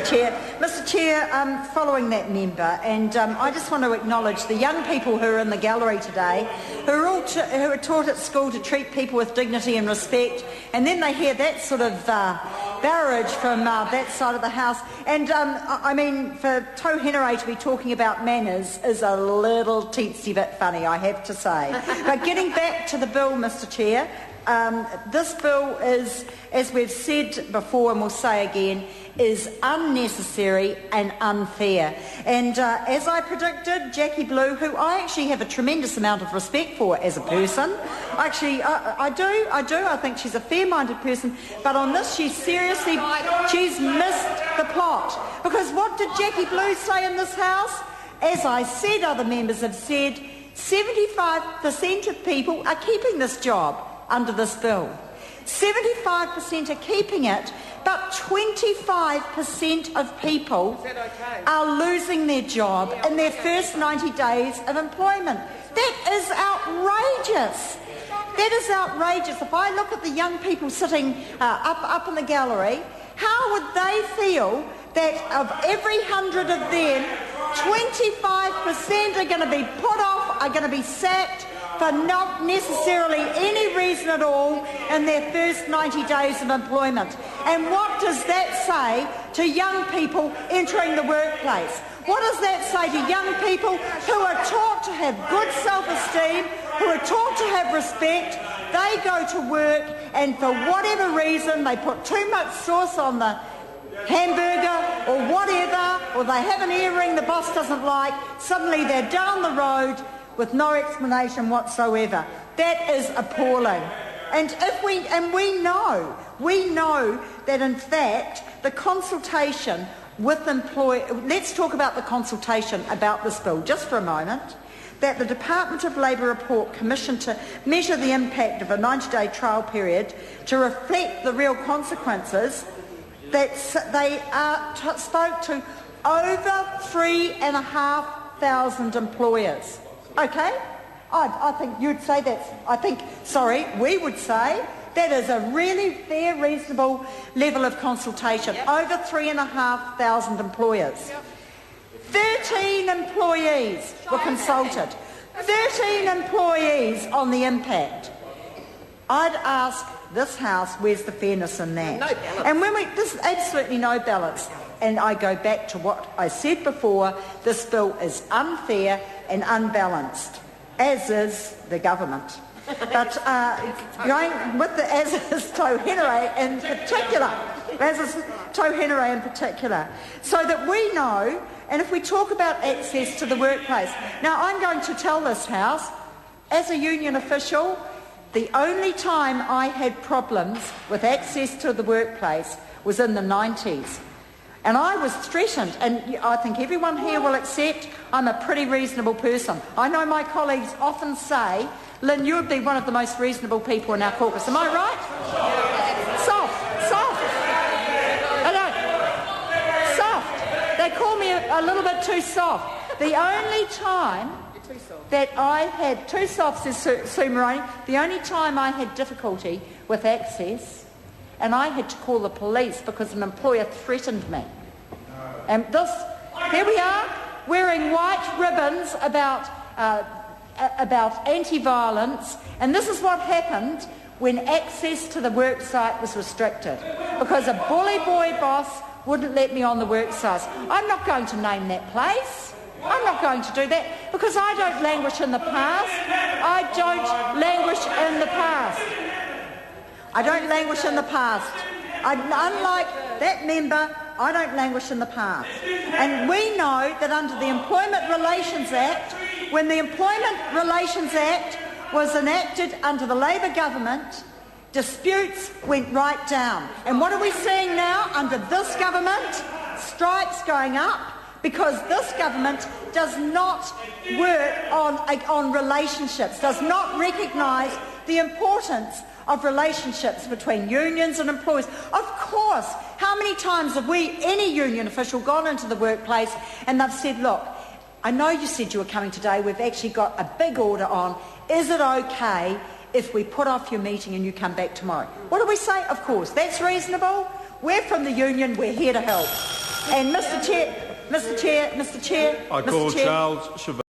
Mr Chair. Mr Chair, following that member, and I just want to acknowledge the young people who are in the gallery today, who are taught at school to treat people with dignity and respect, and then they hear that sort of barrage from that side of the House. And I mean, for Tau Henare to be talking about manners is a little teensy bit funny, I have to say. But getting back to the bill, Mr Chair, this bill is, as we've said before and we'll say again, is unnecessary and unfair. And as I predicted, Jackie Blue, who I actually have a tremendous amount of respect for as a person, I do, I think she's a fair-minded person, but on this she's missed the plot. Because what did Jackie Blue say in this House? As I said, other members have said, 75% of people are keeping this job under this bill. 75% are keeping it, but 25% of people are losing their job in their first 90 days of employment. That is outrageous. That is outrageous. If I look at the young people sitting up in the gallery, how would they feel that of every 100 of them, 25% are going to be put off, are going to be sacked for not necessarily any reason at all in their first 90 days of employment? And what does that say to young people entering the workplace? What does that say to young people who are taught to have good self-esteem, who are taught to have respect? They go to work and for whatever reason they put too much sauce on the hamburger or whatever, or they have an earring the boss doesn't like, suddenly they're down the road with no explanation whatsoever. That is appalling. And we know that in fact the consultation with let's talk about the consultation about this bill just for a moment, that the Department of Labour report commissioned to measure the impact of a 90-day trial period to reflect the real consequences, that they spoke to over 3,500 employers. Okay? I think you'd say we would say that is a really fair, reasonable level of consultation. Yep. Over 3,500 employers. Yep. 13 employees were consulted. 13 employees on the impact. I'd ask this House, where's the fairness in that? No balance. And there's absolutely no balance. And I go back to what I said before, this bill is unfair and unbalanced, as is the government. But going with as is Tau Henare in particular, so that we know, and if we talk about access to the workplace, now I'm going to tell this House, as a union official, the only time I had problems with access to the workplace was in the 90s. And I was threatened, and I think everyone here will accept I'm a pretty reasonable person. I know my colleagues often say, Lynn, you would be one of the most reasonable people in our caucus. Am I right? Soft. I don't. Soft. They call me a little bit too soft. The only time that I had, too soft, says Sue Moroney, the only time I had difficulty with access, and I had to call the police because an employer threatened me. And here we are, wearing white ribbons about anti-violence, and this is what happened when access to the work site was restricted, because a bully boy boss wouldn't let me on the work site. I'm not going to name that place. I'm not going to do that, because I don't languish in the past. I don't languish in the past. Unlike that member, I don't languish in the past. And we know that under the Employment Relations Act, when the Employment Relations Act was enacted under the Labor government, disputes went right down. And what are we seeing now under this government? Strikes going up, because this government does not work on relationships, does not recognise the importance of relationships between unions and employers. Of course, how many times have any union official, gone into the workplace and they've said, look, I know you said you were coming today, we've actually got a big order on, is it okay if we put off your meeting and you come back tomorrow? What do we say? Of course, that's reasonable. We're from the union, we're here to help. And Mr Chair, I Mr call Chair. Charles Cheval.